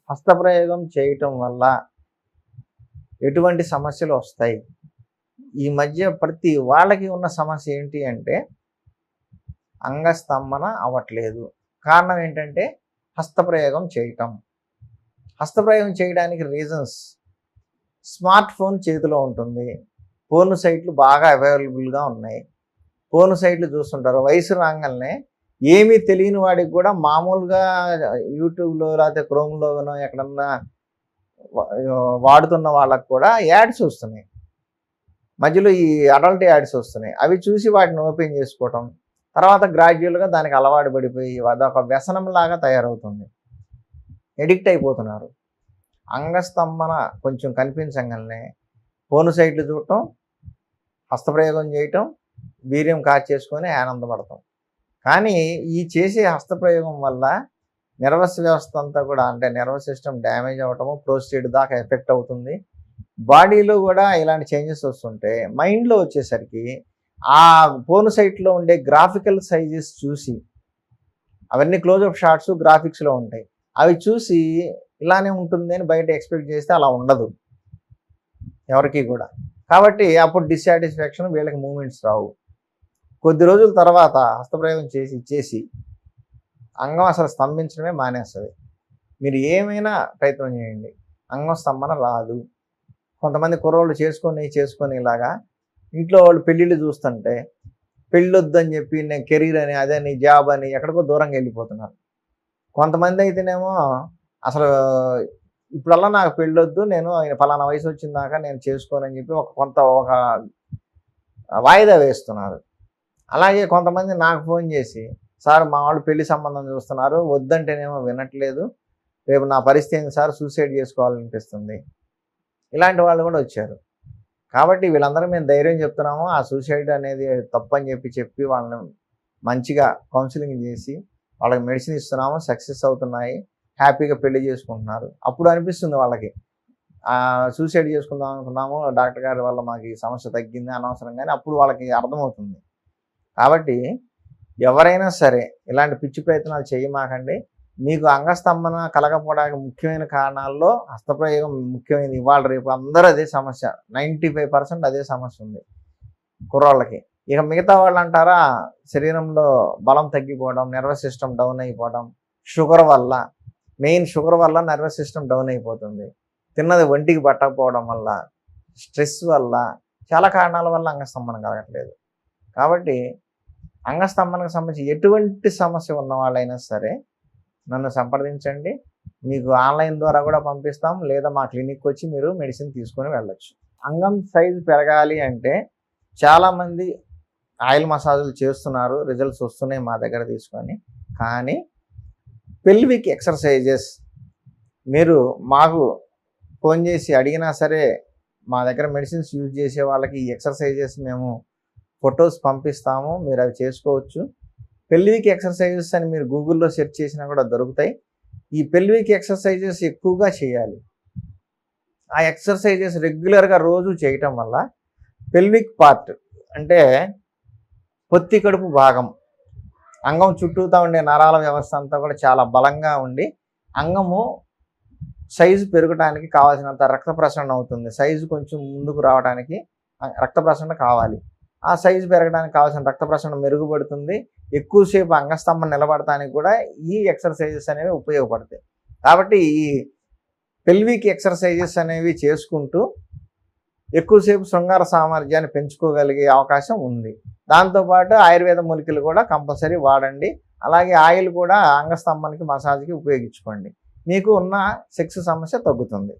హస్తప్రయోగం చేయటం వల్ల ఎటువంటి సమస్యలు వస్తాయి? ఈ మధ్య ప్రతి వాళ్ళకి ఉన్న సమస్య ఏంటి అంటే అంగస్తంభన అవ్వట్లేదు. కారణం ఏంటంటే హస్తప్రయోగం చేయటం. హస్తప్రయోగం చేయడానికి రీజన్స్, స్మార్ట్ ఫోన్ చేతిలో ఉంటుంది, పోర్న్ సైట్లు బాగా అవైలబుల్గా ఉన్నాయి, పోర్న్ సైట్లు చూస్తుంటారు. వయసు రాగానే ఏమీ తెలియని వాడికి కూడా మామూలుగా యూట్యూబ్లో లేకపోతే క్రోమ్లోనో ఎక్కడన్నా వాడుతున్న వాళ్ళకు కూడా యాడ్స్ వస్తున్నాయి, మధ్యలో ఈ అడల్ట్ యాడ్స్ వస్తున్నాయి. అవి చూసి వాటిని ఓపెన్ చేసుకోవటం, తర్వాత గ్రాడ్యువల్గా దానికి అలవాటు పడిపోయి అదొక వ్యసనంలాగా తయారవుతుంది, ఎడిక్ట్ అయిపోతున్నారు. అంగస్తంభన కొంచెం కనిపించగానే పోర్న్ సైట్లు చూడటం, హస్తప్రయోగం చేయటం, వీర్యం కార్చేసుకొని ఆనందపడతాం. కానీ ఈ చేసే హస్తప్రయోగం వల్ల నర్వస్ వ్యవస్థ అంతా కూడా, అంటే నర్వస్ సిస్టమ్ డ్యామేజ్ అవ్వటము, ప్రోస్టేట్ దాకా ఎఫెక్ట్ అవుతుంది. బాడీలో కూడా ఇలాంటి చేంజెస్ వస్తుంటే మైండ్లో వచ్చేసరికి ఆ పోర్న్ సైట్లో ఉండే గ్రాఫికల్ సైజెస్ చూసి, అవన్నీ క్లోజప్ షాట్స్ గ్రాఫిక్స్లో ఉంటాయి, అవి చూసి ఇలానే ఉంటుంది అని బయట ఎక్స్పెక్ట్ చేస్తే అలా ఉండదు ఎవరికి కూడా. కాబట్టి అప్పుడు డిస్సాటిస్ఫాక్షన్, వీళ్ళకి మూమెంట్స్ రావు. కొద్ది రోజుల తర్వాత హస్తప్రయోగం చేసి అంగం అసలు స్తంభించడమే మానేస్తుంది. మీరు ఏమైనా ప్రయత్నం చేయండి, అంగం స్తంభన రాదు. కొంతమంది కుర్రోళ్ళు చేసుకొని ఇలాగా ఇంట్లో వాళ్ళు పెళ్ళిళ్ళు చూస్తుంటే పెళ్ళొద్దని చెప్పి నేను కెరీర్ అని, అదని, జాబ్ అని ఎక్కడికో దూరంగా వెళ్ళిపోతున్నారు. కొంతమంది అయితేనేమో అసలు ఇప్పుడల్లా నాకు పెళ్ళొద్దు, నేను ఫలానా వయసు వచ్చిన దాకా నేను చేసుకోనని చెప్పి ఒక వాయిదా వేస్తున్నారు. అలాగే కొంతమంది నాకు ఫోన్ చేసి, సార్ మా వాళ్ళు పెళ్లి సంబంధం చూస్తున్నారు, వద్దంటేనేమో వినట్లేదు, రేపు నా పరిస్థితి ఏంటి సార్, సూసైడ్ చేసుకోవాలనిపిస్తుంది, ఇలాంటి వాళ్ళు కూడా వచ్చారు. కాబట్టి వీళ్ళందరూ మేము ధైర్యం చెప్తున్నాము, ఆ సూసైడ్ అనేది తప్పని చెప్పి వాళ్ళని మంచిగా కౌన్సిలింగ్ చేసి వాళ్ళకి మెడిసిన్ ఇస్తున్నాము, సక్సెస్ అవుతున్నాయి, హ్యాపీగా పెళ్లి చేసుకుంటున్నారు. అప్పుడు అనిపిస్తుంది వాళ్ళకి, సూసైడ్ చేసుకుందాం అనుకున్నాము, డాక్టర్ గారి వల్ల మాకు ఈ సమస్య తగ్గింది అనవసరంగానే అప్పుడు వాళ్ళకి అర్థమవుతుంది. కాబట్టి ఎవరైనా సరే ఇలాంటి పిచ్చి ప్రయత్నాలు చేయమాకండి. మీకు అంగస్తంభన కలగకపోవడానికి ముఖ్యమైన కారణాల్లో హస్తప్రయోగం ముఖ్యమైనది. ఇవాళ రేపు అందరూ అదే సమస్య, 95% అదే సమస్య ఉంది కుర్రాళ్ళకి. ఇక మిగతా వాళ్ళు అంటారా, శరీరంలో బలం తగ్గిపోవడం, నర్వస్ సిస్టమ్ డౌన్ అయిపోవడం, షుగర్ వల్ల, మెయిన్ షుగర్ వల్ల నర్వస్ సిస్టమ్ డౌన్ అయిపోతుంది, తిన్నది ఒంటికి పట్టకపోవడం వల్ల, స్ట్రెస్ వల్ల, చాలా కారణాల వల్ల అంగస్తంభన కలగట్లేదు. కాబట్టి అంగస్తంభనకు సంబంధించి ఎటువంటి సమస్య ఉన్న వాళ్ళైనా సరే నన్ను సంప్రదించండి. మీకు ఆన్లైన్ ద్వారా కూడా పంపిస్తాం, లేదా మా క్లినిక్కి వచ్చి మీరు మెడిసిన్ తీసుకొని వెళ్ళొచ్చు. అంగం సైజు పెరగాలి అంటే చాలామంది ఆయిల్ మసాజులు చేస్తున్నారు, రిజల్ట్స్ వస్తున్నాయి మా దగ్గర తీసుకొని. కానీ పెల్విక్ ఎక్సర్సైజెస్ మీరు మాకు ఫోన్ చేసి అడిగినా సరే మా దగ్గర మెడిసిన్స్ యూజ్ చేసే వాళ్ళకి ఈ ఎక్సర్సైజెస్ మేము ఫొటోస్ పంపిస్తాము, మీరు అవి చేసుకోవచ్చు. పెల్విక్ ఎక్సర్సైజెస్ అని మీరు గూగుల్లో సెర్చ్ చేసినా కూడా దొరుకుతాయి. ఈ పెల్విక్ ఎక్సర్సైజెస్ ఎక్కువగా చేయాలి. ఆ ఎక్సర్సైజెస్ రెగ్యులర్గా రోజు చేయటం వల్ల పెల్విక్ పార్ట్ అంటే పొత్తి కడుపు భాగం, అంగం చుట్టూతా ఉండే నరాల వ్యవస్థ అంతా కూడా చాలా బలంగా ఉండి అంగము సైజు పెరగడానికి కావాల్సినంత రక్త ప్రసరణ అవుతుంది. సైజు కొంచెం ముందుకు రావడానికి రక్త ప్రసరణ కావాలి. ఆ సైజు పెరగడానికి కావాల్సిన రక్త ప్రసరణ మెరుగుపడుతుంది. ఎక్కువసేపు అంగస్తంభన నిలబడటానికి కూడా ఈ ఎక్సర్సైజెస్ అనేవి ఉపయోగపడతాయి. కాబట్టి ఈ పెల్విక్ ఎక్సర్సైజెస్ అనేవి చేసుకుంటూ ఎక్కువసేపు శృంగార సామర్థ్యాన్ని పెంచుకోగలిగే అవకాశం ఉంది. దాంతోపాటు ఆయుర్వేద మూలికలు కూడా కంపల్సరీ వాడండి. అలాగే ఆయిల్ కూడా అంగస్తంభనకి, మసాజ్కి ఉపయోగించుకోండి. మీకు ఉన్న సెక్స్ సమస్య తగ్గుతుంది.